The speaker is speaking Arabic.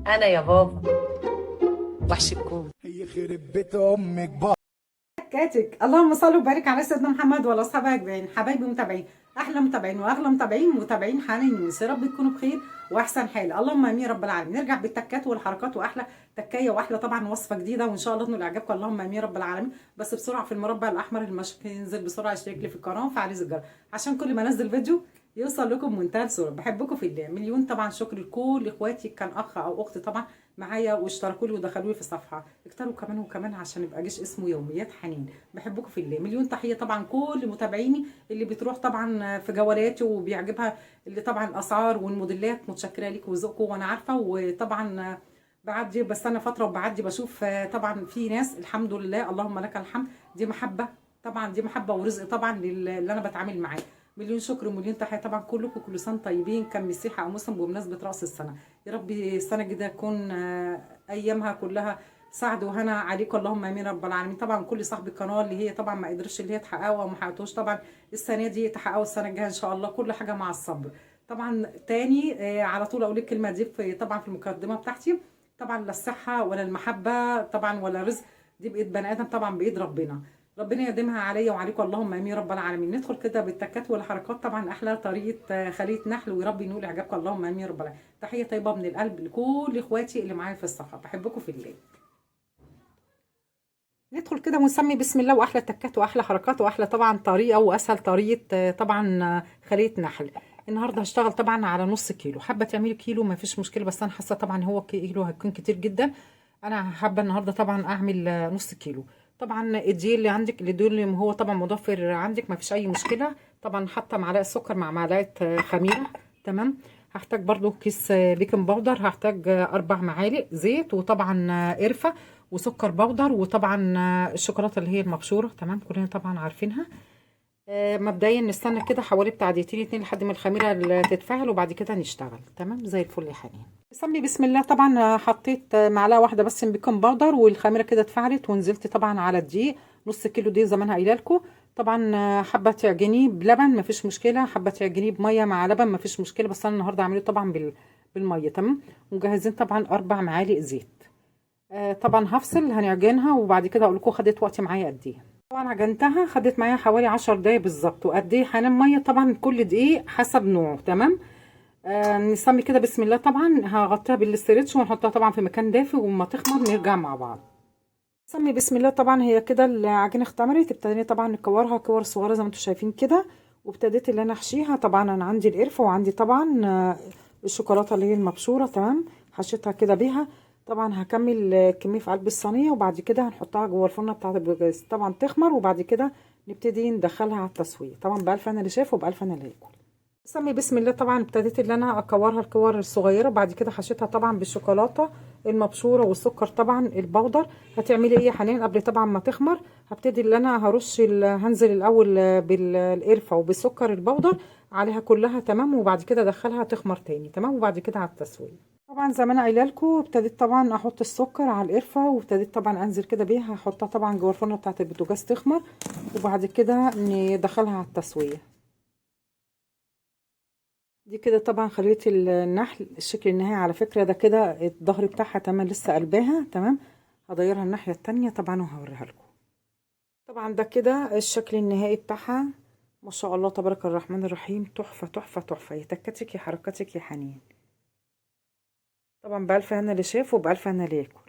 انا يا بابا وحشكم. يخرب بيت امك بقى. كاتك اللهم صل وبارك على سيدنا محمد وعلى اصحابه اجمعين. حبايبي متابعين، احلى متابعين واغلى متابعين حنين يونس، يا رب تكونوا بخير واحسن حال، اللهم امين رب العالمين. نرجع بالتكات والحركات واحلى تكايه واحلى طبعا وصفه جديده، وان شاء الله تنول اعجابكم، اللهم امين رب العالمين. بس بسرعه في المربع الاحمر المشط ينزل بسرعه، اشترك لي في القناه وفعل زر الجرس عشان كل ما انزل فيديو يوصل لكم بمنتهى السرعه. بحبكم في الله مليون طبعا. شكر لكل اخواتي، كان اخ او اخت طبعا معايا واشتركوا لي ودخلوا لي في الصفحه، اكتروا كمان وكمان عشان يبقى جيش اسمه يوميات حنين. بحبكم في الله مليون تحيه طبعا. كل متابعيني اللي بتروح طبعا في جولاتي وبيعجبها اللي طبعا الاسعار والموديلات، متشكره ليكم وذوقكم وانا عارفه. وطبعا بعدي بس انا فتره وبعدي بشوف طبعا في ناس الحمد لله اللهم لك الحمد، دي محبه طبعا، دي محبه ورزق طبعا اللي انا بتعامل معاه. مليون شكر ومليون تحيه طبعا. كلكم كل سنه طيبين، كان مسيحي او مسلم بمناسبه راس السنه. يا رب السنه الجديده تكون ايامها كلها سعد وهنا عليكم، اللهم امين رب العالمين. طبعا كل صاحب القناه اللي هي طبعا ما قدرش اللي هي تحققها وما حققتوش طبعا السنه دي، تحققوا السنه الجايه ان شاء الله. كل حاجه مع الصبر طبعا. تاني على طول اقول الكلمه دي في طبعا في المقدمه بتاعتي. طبعا لا الصحه ولا المحبه طبعا ولا الرزق، دي بايد بني ادم طبعا، بايد ربنا. ربنا يديمها عليا وعليكم، اللهم امين رب العالمين. ندخل كده بالتكات والحركات طبعا، احلى طريقه خليه نحل، ويربي ينول اعجابكم، اللهم امين رب العالمين. تحيه طيبه من القلب لكل اخواتي اللي معايا في الصفحه، بحبكم في الله. ندخل كده ونسمي بسم الله، واحلى تكات واحلى حركات واحلى طبعا طريقه واسهل طريقه طبعا خليه نحل. النهارده هشتغل طبعا على نص كيلو، حابه تعملي كيلو ما فيش مشكله، بس انا حاسه طبعا هو كيلو هيكون كتير جدا. انا حابه النهارده طبعا اعمل نص كيلو. طبعا الدقيق اللي عندك اللي دول اللي هو طبعا مضفر عندك ما فيش اي مشكله. طبعا حاطه معلقه سكر مع معلقه خميره. تمام. هحتاج برضو كيس بيكنج باودر، هحتاج 4 معالق زيت، وطبعا قرفه وسكر بودر، وطبعا الشوكولاته اللي هي المبشوره. تمام، كلنا طبعا عارفينها. مبدئيا نستنى كده حوالي بتاع دقيقتين 2 لحد ما الخميره تتفاعل، وبعد كده نشتغل. تمام زي الفل يا حنين. سمي بسم الله. طبعا حطيت معلقه واحده بس من بيكنج باودر، والخميره كده اتفعلت، ونزلت طبعا على الدقيق نص كيلو دي زي ما انا قايله لكم. طبعا حابه تعجنيه بلبن مفيش مشكله، حابه تعجنيه بميه مع لبن مفيش مشكله، بس انا النهارده عامله طبعا بالميه. تمام. ومجهزين طبعا 4 معالق زيت. طبعا هفصل هنعجنها، وبعد كده اقول لكم خدت وقت معايا قد ايه. طبعا عجنتها خدت معايا حوالي 10 دقايق بالظبط. وقد ايه هنام ميه طبعا كل دقيق حسب نوعه. تمام. نسمي كده بسم الله. طبعا هغطيها بالاسترتش ونحطها طبعا في مكان دافي، وما تخمر نرجع مع بعض. نسمي بسم الله. طبعا هي كده العجينه اختمرت، ابتدينا طبعا نكورها كور صغيره زي ما انتم شايفين كده، وابتديت اللي انا احشيها. طبعا انا عندي القرفه وعندي طبعا الشوكولاته اللي هي المبشوره. تمام. حشيتها كده بيها. طبعا هكمل كميه في قلب الصينيه، وبعد كده هنحطها جوه الفرن بتاعه البوتاجاز طبعا تخمر، وبعد كده نبتدي ندخلها على التسويه. طبعا بألف انا اللي شايف وبألف انا اللي هاكل. سمي بسم الله. طبعا ابتديت اللي انا اكورها الكور الصغيره، بعد كده حشيتها طبعا بالشوكولاته المبشوره والسكر طبعا البودر. هتعملي ايه يا حنان قبل طبعا ما تخمر؟ هبتدي اللي انا هنزل الاول بالقرفه وبالسكر البودر عليها كلها. تمام. وبعد كده ادخلها تخمر تاني. تمام. وبعد كده على التسويه. طبعا زي ما انا قايله لكم، ابتديت طبعا احط السكر على القرفه، وابتديت طبعا انزل كده بيها، هحطها طبعا جوه الفرن بتاعه البوتاجاز تخمر، وبعد كده ندخلها على التسويه. دي كده طبعا خلية النحل الشكل النهائي. على فكرة ده كده الظهر بتاعها تمام لسه قلباها. تمام. هضيرها الناحية التانية طبعا وهوريها لكم. طبعا ده كده الشكل النهائي بتاعها. ما شاء الله تبارك الرحمن الرحيم، تحفة تحفة تحفة. يا تكتك يا حركتك يا حنين. طبعا بألف هنا اللي شاف وبألف هنا اللي ياكل.